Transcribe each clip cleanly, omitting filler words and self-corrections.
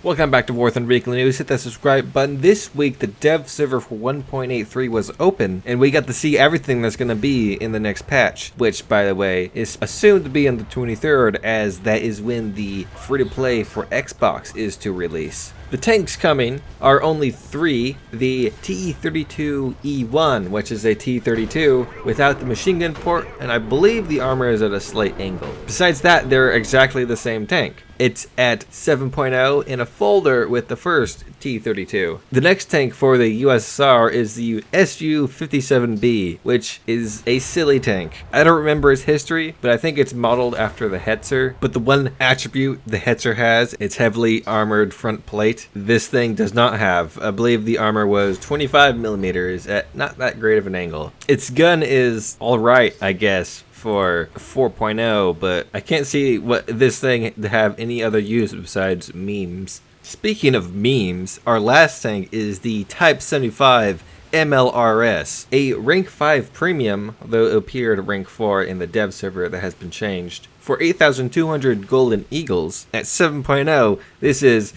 Welcome back to War Thunder Weekly News. Hit that subscribe button. This week, the dev server for 1.83 was open, and we got to see everything that's going to be in the next patch, which, by the way, is assumed to be on the 23rd, as that is when the free-to-play for Xbox is to release. The tanks coming are only three: the T-32E1, which is a T-32 without the machine gun port, and I believe the armor is at a slight angle. Besides that, they're exactly the same tank. It's at 7.0 in a folder with the first T-32. The next tank for the USSR is the Su-57B, which is a silly tank. I don't remember its history, but I think it's modeled after the Hetzer. But the one attribute the Hetzer has, its heavily armored front plate, this thing does not have. I believe the armor was 25 millimeters at not that great of an angle. Its gun is alright, I guess, for 4.0, but I can't see what this thing to have any other use besides memes. Speaking of memes, our last tank is the Type 75 MLRS, a rank 5 premium, though it appeared rank 4 in the dev server that has been changed. For 8,200 golden eagles at 7.0, this is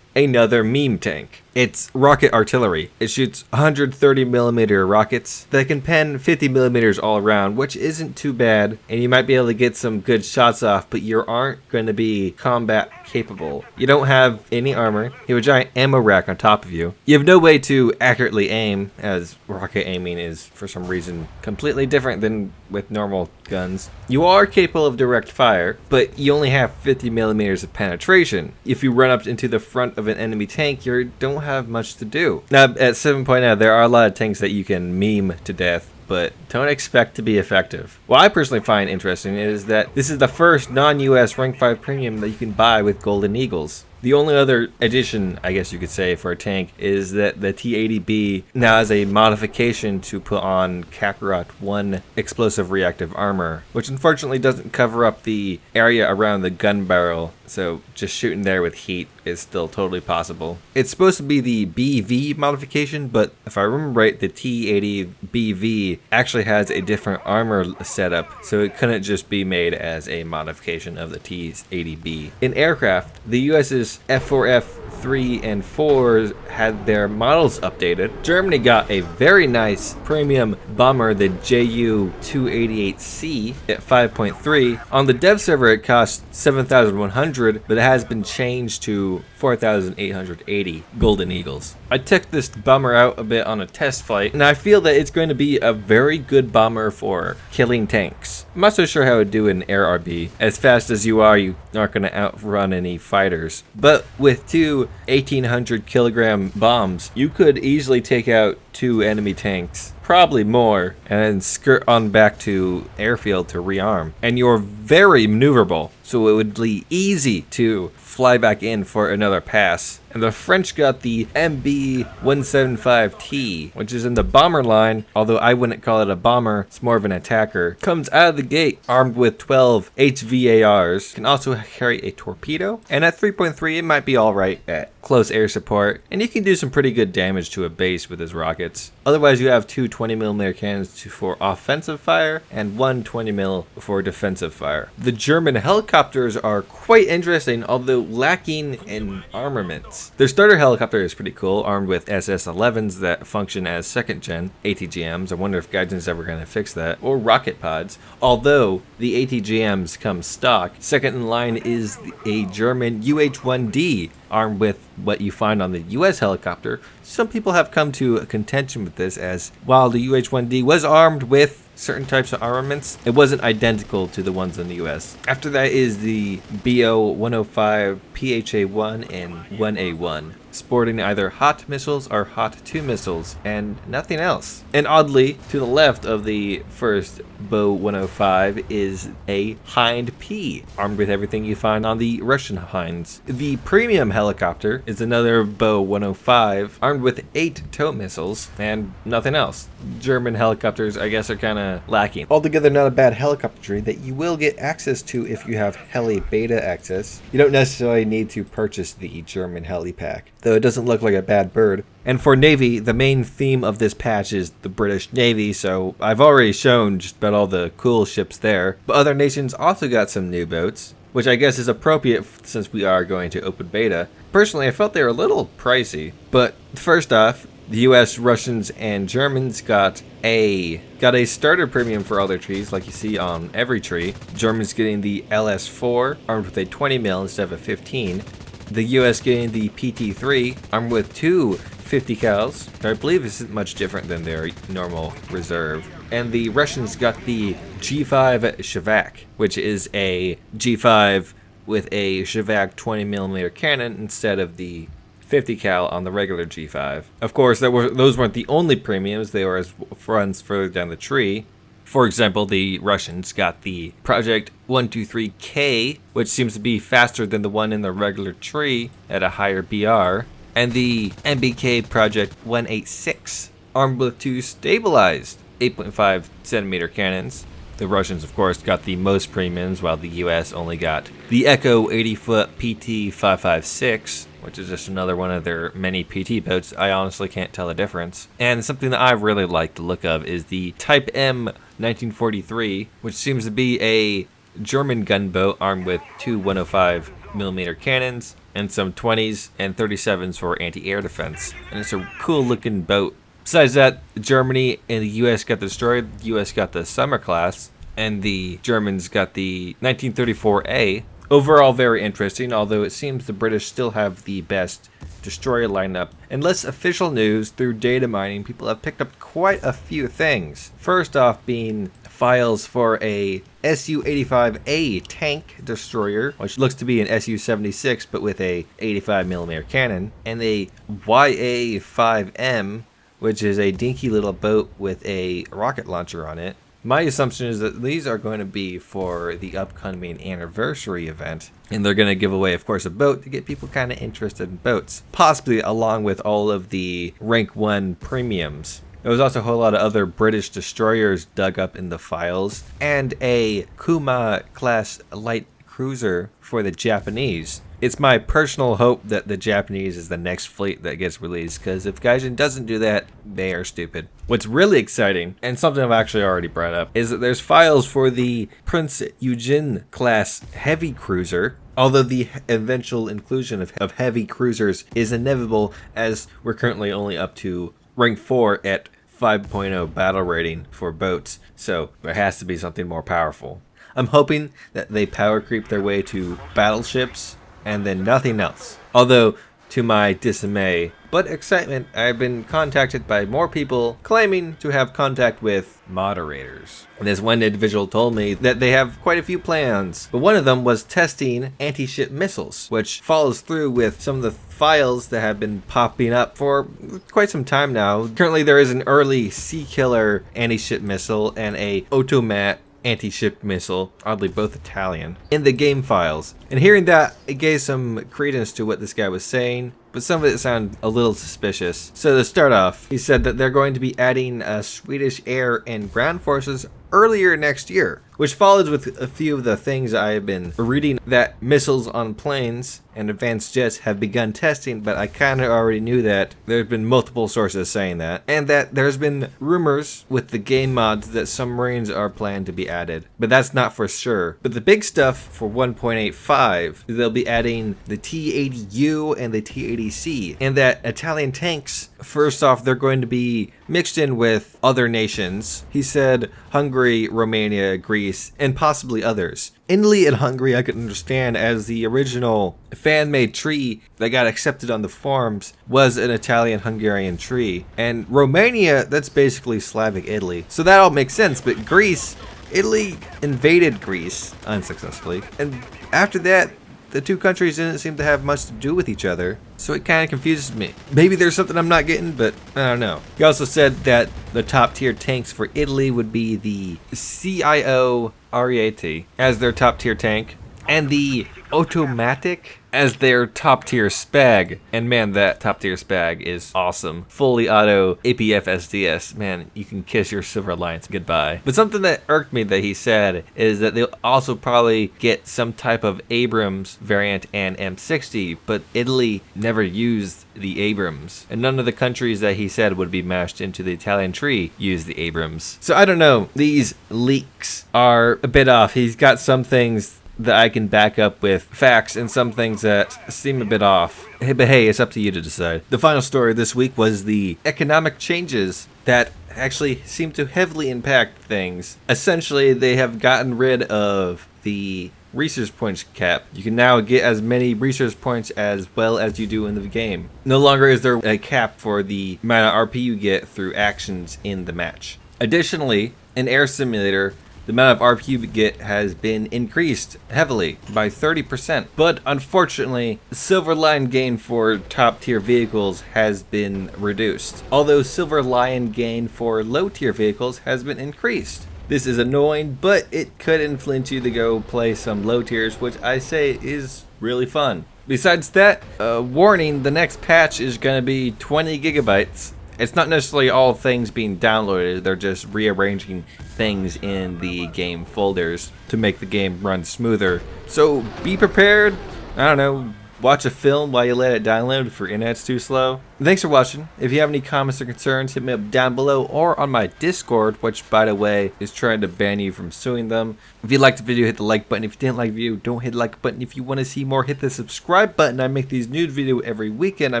another meme tank. It's rocket artillery. It shoots 130mm rockets that can pen 50mm all around, which isn't too bad, and you might be able to get some good shots off, but you aren't going to be combat capable. You don't have any armor. You have a giant ammo rack on top of you. You have no way to accurately aim, as rocket aiming is, for some reason, completely different than with normal guns. You are capable of direct fire, but you only have 50mm of penetration. If you run up into the front of an enemy tank, you don't have much to do. Now, at 7.0, there are a lot of tanks that you can meme to death, but don't expect to be effective. What I personally find interesting is that this is the first non-US rank 5 premium that you can buy with golden eagles. The only other addition, I guess you could say, for a tank is that the T-80B now has a modification to put on Kakarot 1 explosive reactive armor, which unfortunately doesn't cover up the area around the gun barrel, so just shooting there with heat is still totally possible. It's supposed to be the BV modification, but if I remember right, the T-80BV actually has a different armor setup, so it couldn't just be made as a modification of the T-80B. In aircraft, the US's F4F 3 and 4 had their models updated. Germany got a very nice premium bomber, the Ju-288C at 5.3. On the dev server it cost 7,100, but it has been changed to 4,880 golden eagles. I took this bomber out a bit on a test flight, and I feel that it's going to be a very good bomber for killing tanks. I'm not so sure how it would do in air RB. As fast as you are, you aren't going to outrun any fighters. But with two 1,800 kilogram bombs, you could easily take out two enemy tanks, probably more, and then skirt on back to airfield to rearm. And you're very maneuverable, so it would be easy to fly back in for another pass. And the French got the MB-175T, which is in the bomber line, although I wouldn't call it a bomber, it's more of an attacker. Comes out of the gate armed with 12 HVARs, can also carry a torpedo, and at 3.3 it might be alright at close air support, and you can do some pretty good damage to a base with his rockets. Otherwise, you have two 20mm cannons for offensive fire and one 20mm for defensive fire. The German helicopters are quite interesting, although lacking in armaments. Their starter helicopter is pretty cool, armed with SS-11s that function as second-gen ATGMs. I wonder if Gaijin's ever going to fix that. Or rocket pods. Although the ATGMs come stock, second in line is a German UH-1D, armed with what you find on the US helicopter. Some people have come to a contention with this, as while the UH-1D was armed with certain types of armaments, it wasn't identical to the ones in the US. After that is the BO-105 PHA-1 and 1A-1, sporting either hot missiles or hot 2 missiles, and nothing else. And oddly, to the left of the first BO-105 is a Hind P, armed with everything you find on the Russian Hinds. The premium helicopter is another BO-105, armed with 8 tow missiles, and nothing else. German helicopters, I guess, are kind of lacking. Altogether, not a bad helicopter tree that you will get access to if you have heli beta access. You don't necessarily need to purchase the German heli pack, though it doesn't look like a bad bird. And for Navy, the main theme of this patch is the British Navy, so I've already shown just about all the cool ships there. But other nations also got some new boats, which I guess is appropriate since we are going to open beta. personally, I felt they were a little pricey. But first off, the US, Russians, and Germans got a starter premium for all their trees, like you see on every tree. Germans getting the LS4, armed with a 20 mil instead of a 15. The US getting the PT3, armed with two 50 cals. I believe this isn't much different than their normal reserve. And the Russians got the G5 Shevak, which is a G5 with a Shevak 20mm cannon instead of the 50 cal on the regular G5. Of course, those weren't the only premiums. They were as runs further down the tree. For example, the Russians got the Project 123K, which seems to be faster than the one in the regular tree at a higher BR, and the MBK Project 186, armed with two stabilized 8.5 centimeter cannons. The Russians, of course, got the most premiums, while the US only got the Echo 80-foot PT556, which is just another one of their many PT boats. I honestly can't tell the difference. And something that I really like the look of is the Type M 1943, which seems to be a German gunboat armed with two 105mm cannons and some 20s and 37s for anti-air defense. And it's a cool looking boat. Besides that, Germany and the US got destroyed. The US got the Summer class, and the Germans got the 1934A. Overall, very interesting, although it seems the British still have the best destroyer lineup. In less official news, through data mining, people have picked up quite a few things. First off being files for a Su-85A tank destroyer, which looks to be an Su-76 but with a 85mm cannon, and a YA-5M, which is a dinky little boat with a rocket launcher on it. My assumption is that these are going to be for the upcoming anniversary event, and they're going to give away, of course, a boat to get people kind of interested in boats, possibly along with all of the rank 1 premiums. There was also a whole lot of other British destroyers dug up in the files, and a Kuma class light cruiser for the Japanese. It's my personal hope that the Japanese is the next fleet that gets released, because if Gaijin doesn't do that, they are stupid. What's really exciting, and something I've actually already brought up, is that there's files for the Prinz Eugen class heavy cruiser, although the eventual inclusion of heavy cruisers is inevitable, as we're currently only up to rank 4 at 5.0 battle rating for boats, so there has to be something more powerful. I'm hoping that they power creep their way to battleships and then nothing else. Although, to my dismay, but excitement, I've been contacted by more people claiming to have contact with moderators. This one individual told me that they have quite a few plans, but one of them was testing anti-ship missiles, which follows through with some of the files that have been popping up for quite some time now. Currently, there is an early Sea Killer anti-ship missile and a Automat anti-ship missile, oddly both Italian, in the game files. And hearing that, it gave some credence to what this guy was saying, but some of it sounded a little suspicious. So to start off, he said that they're going to be adding Swedish air and ground forces earlier next year, which follows with a few of the things I have been reading, that missiles on planes and advanced jets have begun testing, but I kind of already knew that. There's been multiple sources saying that, and that there's been rumors with the game mods that submarines are planned to be added, but that's not for sure. But the big stuff for 1.85 is they'll be adding the T-80U and the T-80C, and that Italian tanks, first off, they're going to be mixed in with other nations. He said Hungary, Romania, Greece, and possibly others. Italy and Hungary I could understand, as the original fan-made tree that got accepted on the forums was an Italian-Hungarian tree. And Romania, that's basically Slavic Italy. So that all makes sense, but Greece, Italy invaded Greece unsuccessfully. And after that, the two countries didn't seem to have much to do with each other, so it kind of confuses me. Maybe there's something I'm not getting, but I don't know. He also said that the top tier tanks for Italy would be the CIO Ariete as their top tier tank, and the Automatic as their top tier spag. And man, that top tier spag is awesome. Fully auto APF SDS. Man, you can kiss your Silver Alliance goodbye. But something that irked me that he said is that they'll also probably get some type of Abrams variant and M60, but Italy never used the Abrams. And none of the countries that he said would be mashed into the Italian tree used the Abrams. So I don't know. These leaks are a bit off. He's got some things that I can back up with facts and some things that seem a bit off. But hey, it's up to you to decide. The final story this week was the economic changes that actually seem to heavily impact things. Essentially, they have gotten rid of the research points cap. You can now get as many research points as well as you do in the game. No longer is there a cap for the amount of RP you get through actions in the match. Additionally, in Air Simulator, the amount of RP you get has been increased heavily by 30%. But unfortunately, Silver Lion gain for top tier vehicles has been reduced. Although Silver Lion gain for low tier vehicles has been increased. This is annoying, but it could influence you to go play some low tiers, which I say is really fun. Besides that, warning, the next patch is going to be 20 gigabytes. It's not necessarily all things being downloaded, they're just rearranging things in the game folders to make the game run smoother. So be prepared, I don't know, watch a film while you let it download if your internet's too slow. Thanks for watching. If you have any comments or concerns, hit me up down below or on my Discord, which by the way is trying to ban you from suing them. If you liked the video, hit the like button. If you didn't like the video, don't hit the like button. If you want to see more, hit the subscribe button. I make these new videos every weekend. I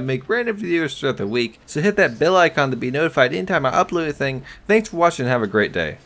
make random videos throughout the week. So hit that bell icon to be notified anytime I upload a thing. Thanks for watching and have a great day.